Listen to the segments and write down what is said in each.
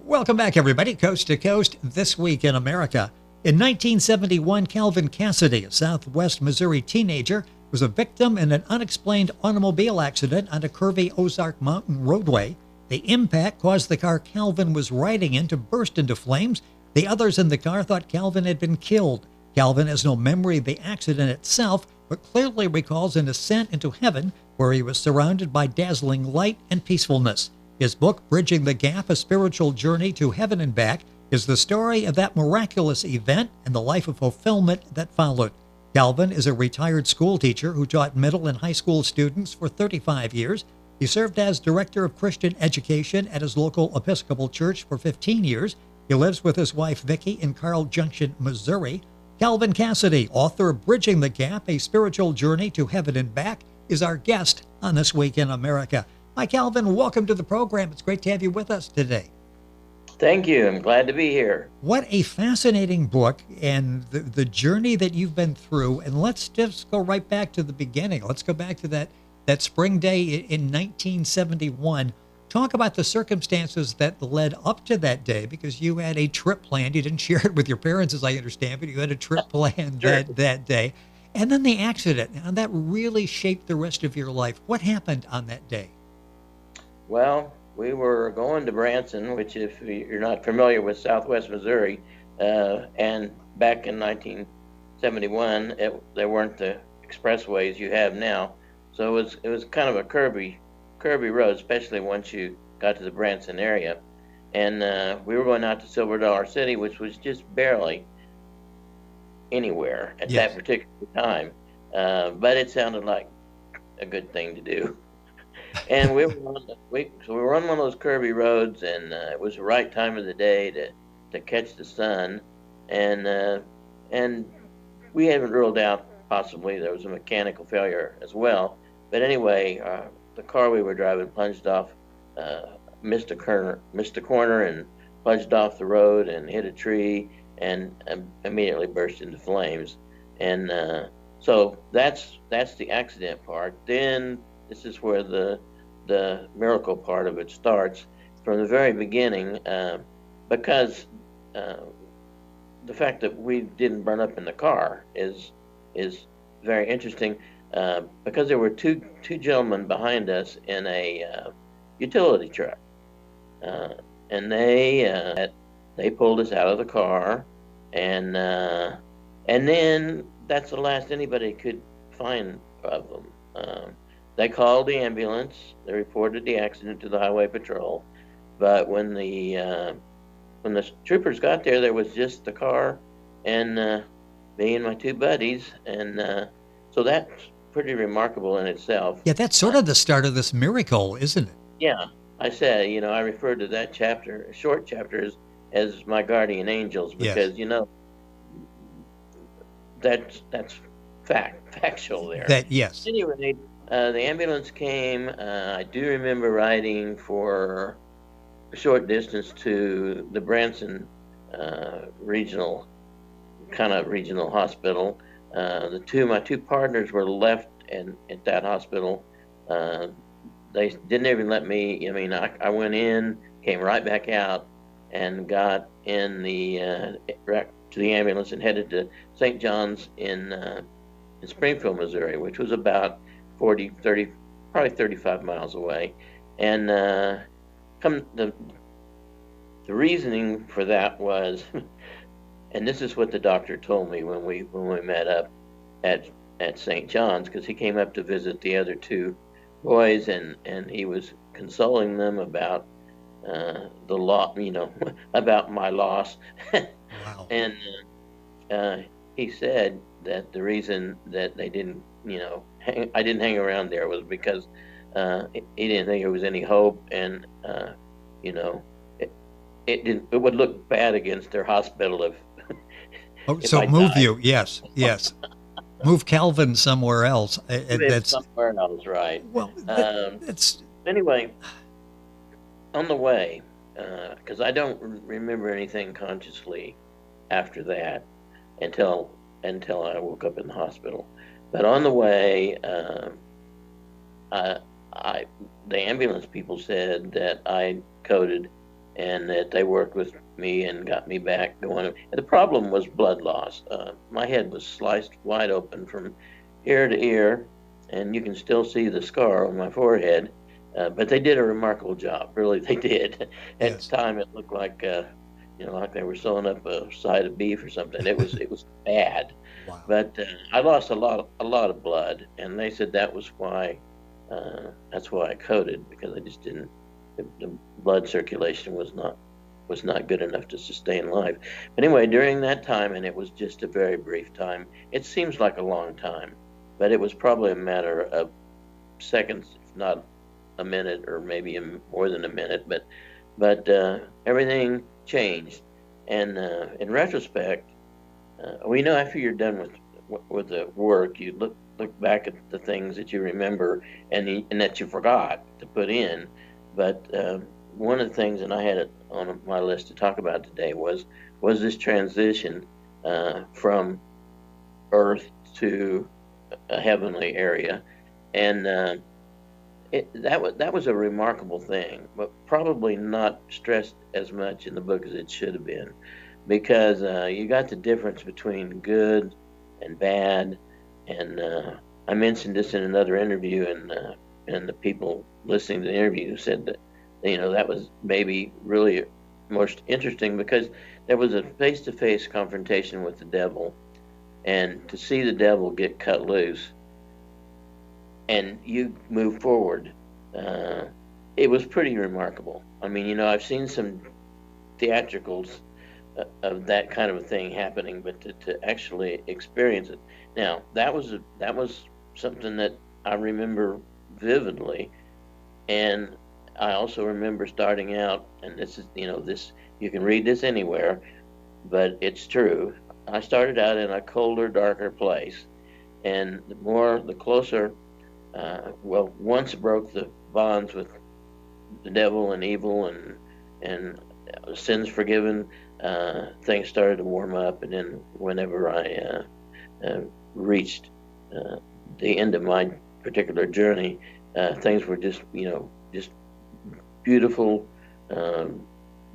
Welcome back, everybody, coast to coast, This Week in America. In 1971, Calvin Cassady, a southwest Missouri teenager, was a victim in an unexplained automobile accident on a curvy Ozark mountain roadway. The impact caused the car Calvin was riding in to burst into flames. The others in the car thought Calvin had been killed. Calvin has no memory of the accident itself, but clearly recalls an ascent into heaven where he was surrounded by dazzling light and peacefulness. His book, Bridging the Gap, A Spiritual Journey to Heaven and Back, is the story of that miraculous event and the life of fulfillment that followed. Calvin is a retired school teacher who taught middle and high school students for 35 years. He served as director of Christian education at his local Episcopal church for 15 years. He lives with his wife, Vicki, in Carl Junction, Missouri. Calvin Cassady, author of Bridging the Gap, A Spiritual Journey to Heaven and Back, is our guest on This Week in America. Hi, Calvin. Welcome to the program. It's great to have you with us today. Thank you. I'm glad to be here. What a fascinating book and the journey that you've been through. And let's just go right back to the beginning. Let's go back to that spring day in 1971. Talk about the circumstances that led up to that day, because you had a trip planned. You didn't share it with your parents, as I understand, but you had a trip planned Sure. that day. And then the accident, and that really shaped the rest of your life. What happened on that day? Well, we were going to Branson, which, if you're not familiar with Southwest Missouri, and back in 1971, there weren't the expressways you have now, so it was kind of a curvy road, especially once you got to the Branson area. And we were going out to Silver Dollar City, which was just barely anywhere at Yes. that particular time, but it sounded like a good thing to do. And so we were on one of those curvy roads, and it was the right time of the day to catch the sun, and we haven't ruled out possibly there was a mechanical failure as well. But anyway, the car we were driving plunged off, missed a corner, and plunged off the road and hit a tree, and immediately burst into flames. And so that's the accident part. Then this is where the miracle part of it starts from the very beginning, because the fact that we didn't burn up in the car is very interesting, because there were two gentlemen behind us in a utility truck, and they pulled us out of the car, and then that's the last anybody could find of them. They called the ambulance. They reported the accident to the highway patrol, but when the troopers got there, there was just the car and me and my two buddies, and so that's pretty remarkable in itself. Yeah, that's sort of the start of this miracle, isn't it? Yeah, I said, I referred to that chapter, short chapter, as my guardian angels, Yes. because that's factual there. Yes. Anyway, the ambulance came. I do remember riding for a short distance to the Branson regional hospital. My two partners were left at that hospital. They didn't even let me. I went in, came right back out, and got in to the ambulance and headed to St. John's in Springfield, Missouri, which was about 30, probably 35 miles away. And the reasoning for that was, and this is what the doctor told me when we met up at St. John's, because he came up to visit the other two boys, and he was consoling them about the law, about my loss. Wow. And he said that the reason that they didn't, I didn't hang around there was because he didn't think there was any hope, and it would look bad against their hospital if if So I move died. you. Yes. Move Calvin somewhere else. Live somewhere else, right? Well, Um, that's anyway, on the way, because I don't remember anything consciously after that until I woke up in the hospital. But on the way, I the ambulance people said that I coded and that they worked with me and got me back going. And the problem was blood loss. My head was sliced wide open from ear to ear, and you can still see the scar on my forehead. But they did a remarkable job. Really, they did. At the Yes. time, it looked like like they were sewing up a side of beef or something. It was bad. Wow. But I lost a lot of blood, and they said that was why. That's why I coded, because I just didn't. The blood circulation was not good enough to sustain life. But anyway, during that time, and it was just a very brief time. It seems like a long time, but it was probably a matter of seconds, if not a minute, or maybe more than a minute. But everything changed, and in retrospect, we know after you're done with the work, you look back at the things that you remember and that you forgot to put in. But one of the things, and I had it on my list to talk about today, was this transition from Earth to a heavenly area, and that was a remarkable thing, but probably not stressed as much in the book as it should have been, because you got the difference between good and bad, and I mentioned this in another interview, and the people listening to the interview said that that was maybe really most interesting, because there was a face-to-face confrontation with the devil, and to see the devil get cut loose and you move forward. Uh, it was pretty remarkable. I mean, I've seen some theatricals of that kind of a thing happening, but to actually experience it. Now, that was something that I remember vividly, and I also remember starting out, and this is, this, you can read this anywhere, but it's true. I started out in a colder, darker place, and the closer, once broke the bonds with the devil and evil, and sins forgiven, things started to warm up, and then whenever I reached uh, the end of my particular journey, things were just beautiful, um,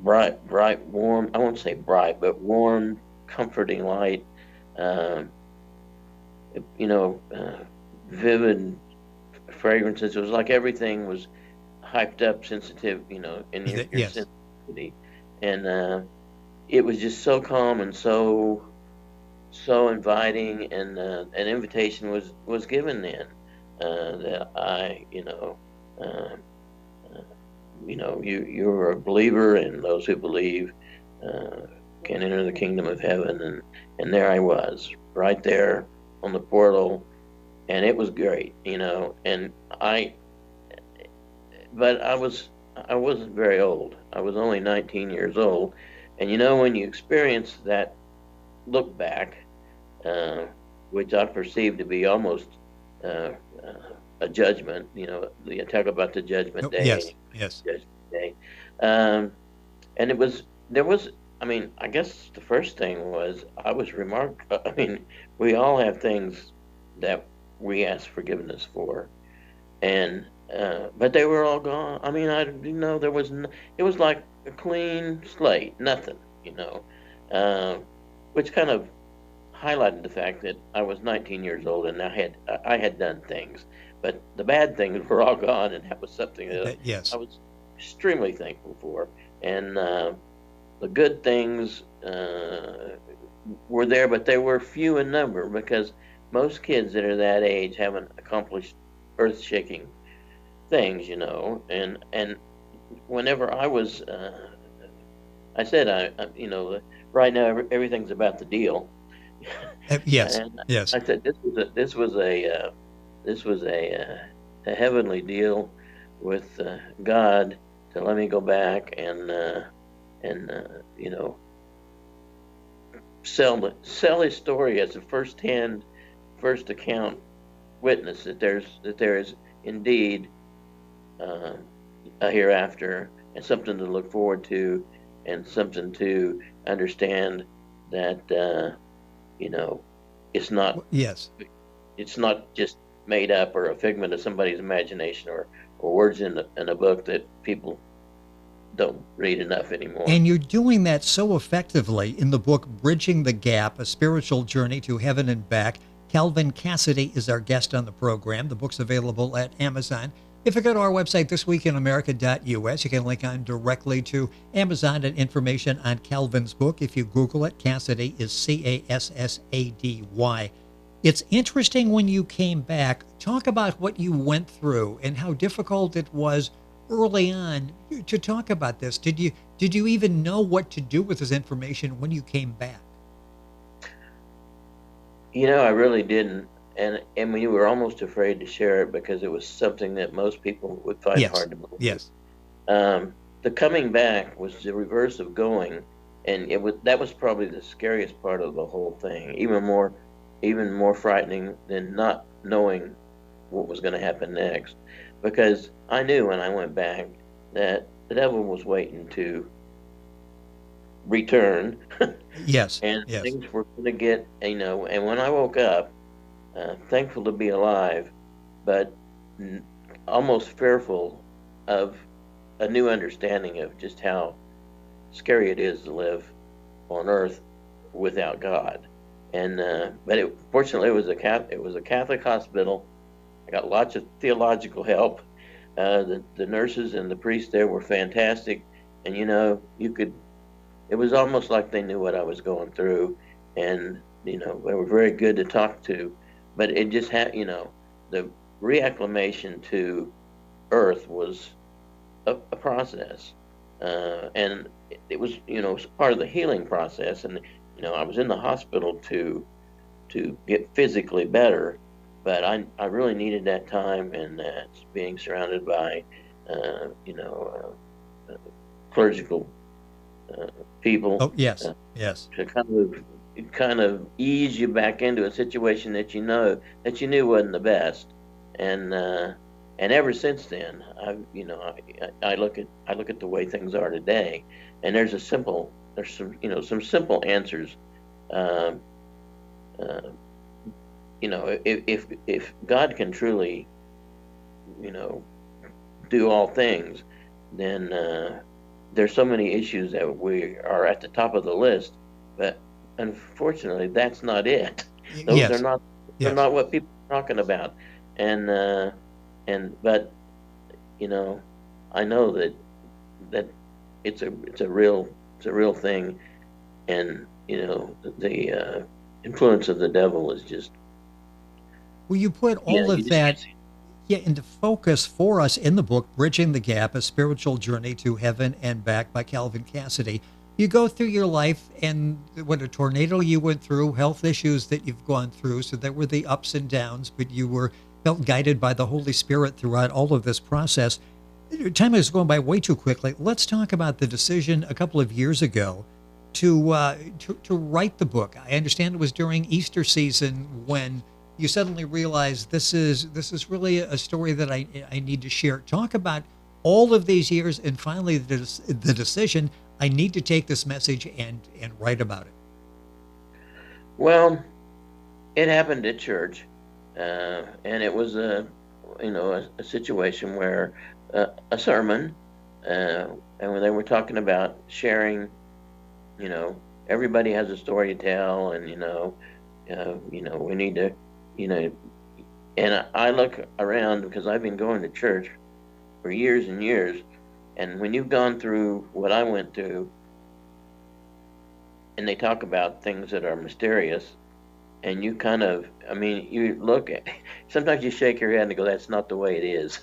bright, warm. I won't say bright, but warm, comforting light. Um, you know, uh, Vivid fragrances. It was like everything was hyped up, sensitive. In your Yes. sensitivity, and it was just so calm and so inviting, and an invitation was given then, that uh, uh, you're a believer, and those who believe uh, can enter the kingdom of heaven, and there I was, right there on the portal, and it was great, and but I wasn't very old. I was only 19 years old, and when you experience that look back, uh, which I perceive to be almost uh, a judgment. You talk about the judgment No, day, yes. Yes. judgment day, um, and there was. I mean, I guess the first thing was I was remarked. I mean, we all have things that we ask forgiveness for, and but they were all gone. I mean, there was it was like a clean slate, nothing, uh, which kind of highlighted the fact that I was 19 years old, and I had done things, but the bad things were all gone, and that was something that I Yes. was extremely thankful for. And the good things were there, but they were few in number, because most kids that are that age haven't accomplished earth-shaking things, and whenever I was, I said, right now everything's about the deal. Yes. And Yes. I said this was a heavenly deal with God, to let me go back and sell his story as a first account witness, that there is indeed uh, a hereafter, and something to look forward to, and something to understand, that you know it's not Yes. it's not just made up or a figment of somebody's imagination, or words in a book that people don't read enough anymore. And you're doing that so effectively in the book Bridging the Gap, A Spiritual Journey to Heaven and Back. Calvin Cassady is our guest on the program. The book's available at Amazon. If you go to our website, thisweekinamerica.us, you can link on directly to Amazon and information on Calvin's book. If you Google it, Cassady is Cassady. It's interesting when you came back. Talk about what you went through and how difficult it was early on to talk about this. Did you even know what to do with this information when you came back? I really didn't, and we were almost afraid to share it because it was something that most people would find Yes. hard to believe. Yes. The coming back was the reverse of going, and that was probably the scariest part of the whole thing. Even more frightening than not knowing what was going to happen next, because I knew when I went back that the devil was waiting to return. Yes. And Yes. things were going to get, and when I woke up, thankful to be alive, but almost fearful of a new understanding of just how scary it is to live on earth without God. And but fortunately, it was a Catholic hospital. I got lots of theological help. The nurses and the priests there were fantastic, and it was almost like they knew what I was going through, and they were very good to talk to. But it just had, the reacclimation to Earth was a process, and it was, it was part of the healing process. And I was in the hospital to get physically better, but I really needed that time, and that's being surrounded by, clerical people. Oh, yes. Yes. To kind of ease you back into a situation that you knew wasn't the best, and ever since then, I look at the way things are today, and there's some simple answers. Um, if God can truly, do all things, then there's so many issues that we are at the top of the list, but unfortunately, that's not it. Those are Yes. not they're Yes. not what people are talking about, and but I know that it's a real thing, and the influence of the devil is just Well, you put all you of just can't that see. into focus for us in the book, Bridging the Gap, A Spiritual Journey to Heaven and Back by Calvin Cassady. You go through your life and what a tornado you went through, health issues that you've gone through. So there were the ups and downs, but you felt guided by the Holy Spirit throughout all of this process. Time is going by way too quickly. Let's talk about the decision a couple of years ago to write the book. I understand it was during Easter season when you suddenly realize this is really a story that I need to share. Talk about all of these years and finally the decision. I need to take this message and write about it. Well, it happened at church, and it was a situation where a sermon, and when they were talking about sharing, everybody has a story to tell, and we need to, you know, and I look around because I've been going to church for years and years, and when you've gone through what I went through, and they talk about things that are mysterious, and you kind of, I mean, you look at, sometimes you shake your head and go, "That's not the way it is,"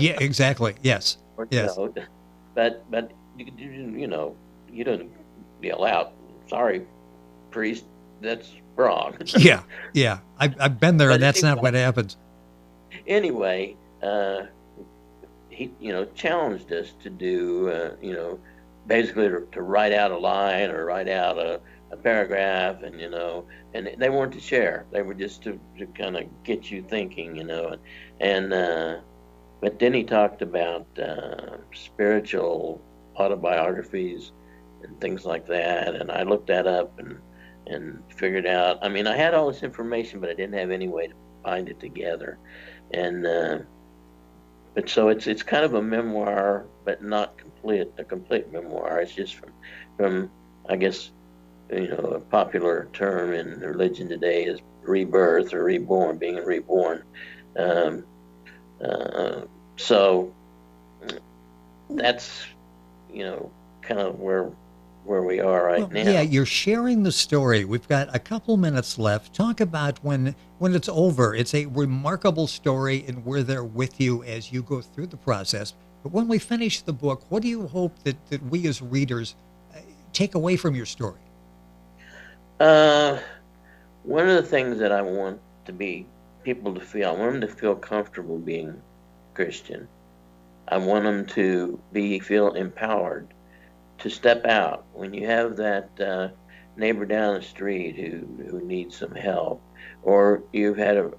Yeah, exactly. Yes. or Yes. but you don't yell out, "Sorry, priest, that's wrong." Yeah. Yeah. I've been there, and But that's not what happens. anyway, he challenged us to do basically to write out a line or write out a paragraph, and they weren't to share, they were just to kind of get you thinking, and but then he talked about spiritual autobiographies and things like that, and I looked that up and figured out, I mean, I had all this information, but I didn't have any way to bind it together, and but so it's kind of a memoir, but not completely complete memoir. It's just from I guess, a popular term in religion today is rebirth or reborn, being reborn. Um, so that's, kind of where we are right Well, yeah, now. you're sharing the story. We've got a couple minutes left. Talk about when it's over. It's a remarkable story, and we're there with you as you go through the process. But when we finish the book, what do you hope that we as readers take away from your story? Uh, One of the things that I want people to feel, I want them to feel comfortable being Christian. I want them to feel empowered to step out when you have that neighbor down the street who needs some help, or you've had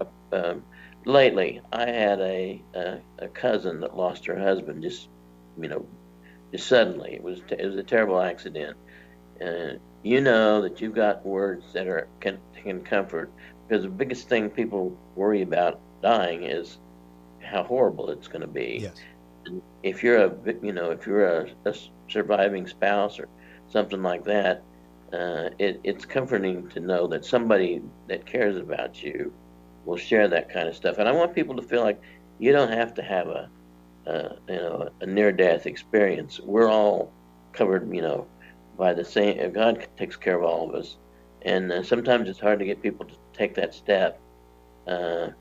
lately. I had a cousin that lost her husband you know just suddenly. It was a terrible accident. You know that you've got words that can comfort, because the biggest thing people worry about dying is how horrible it's going to be. Yes. And if you're a surviving spouse or something like that, it's comforting to know that somebody that cares about you will share that kind of stuff. And I want people to feel like you don't have to have a near death experience. We're all covered, by the same. God takes care of all of us, and sometimes it's hard to get people to take that step, and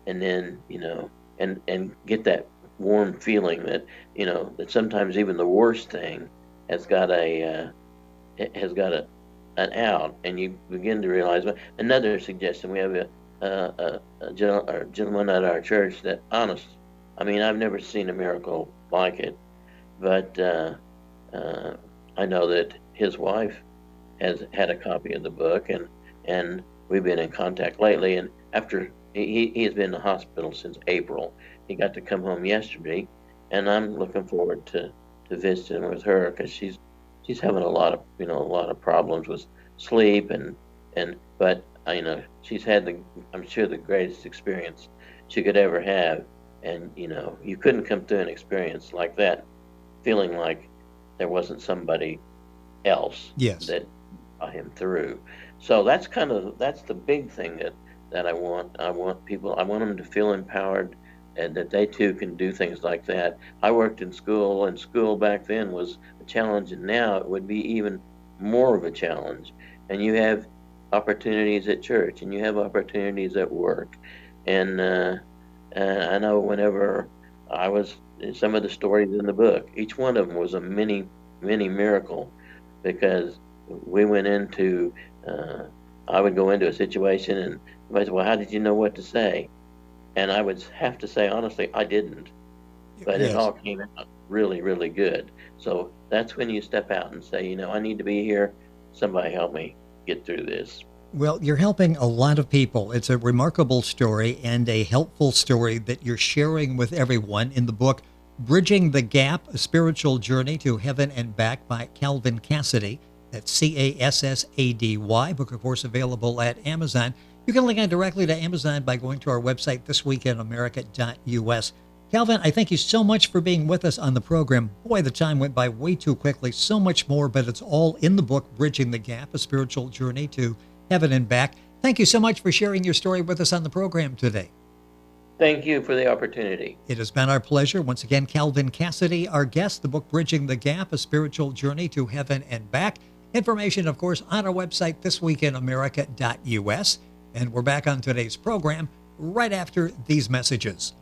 then and get that warm feeling that that sometimes even the worst thing has got an out, and you begin to realize. Another suggestion: we have a gentleman at our church that, honest, I mean, I've never seen a miracle like it, but I know that his wife has had a copy of the book, and we've been in contact lately. And after he has been in the hospital since April, he got to come home yesterday, and I'm looking forward to visiting with her, because she's having a lot of problems with sleep, but she's had I'm sure the greatest experience she could ever have. And you couldn't come through an experience like that feeling like there wasn't somebody else Yes. that saw him through. So that's the big thing that I want. I want them to feel empowered, and that they too can do things like that. I worked in school, and school back then was a challenge, and now it would be even more of a challenge. And you have opportunities at church, and you have opportunities at work. And I know whenever I was some of the stories in the book, each one of them was a mini miracle, because we went into I would go into a situation, and somebody said, "Well, how did you know what to say?" And I would have to say, honestly, I didn't, but it Yes. all came out really, really good. So that's when you step out and say, I need to be here. Somebody help me get through this. Well, you're helping a lot of people. It's a remarkable story and a helpful story that you're sharing with everyone in the book, Bridging the Gap, A Spiritual Journey to Heaven and Back by Calvin Cassady. That's Cassady. Book, of course, available at Amazon. You can link on directly to Amazon by going to our website, thisweekinamerica.us. Calvin, I thank you so much for being with us on the program. Boy, the time went by way too quickly. So much more, but it's all in the book, Bridging the Gap, A Spiritual Journey to Heaven and Back. Thank you so much for sharing your story with us on the program today. Thank you for the opportunity. It has been our pleasure. Once again, Calvin Cassady, our guest, the book Bridging the Gap, A Spiritual Journey to Heaven and Back. Information, of course, on our website, thisweekinamerica.us. And we're back on today's program right after these messages.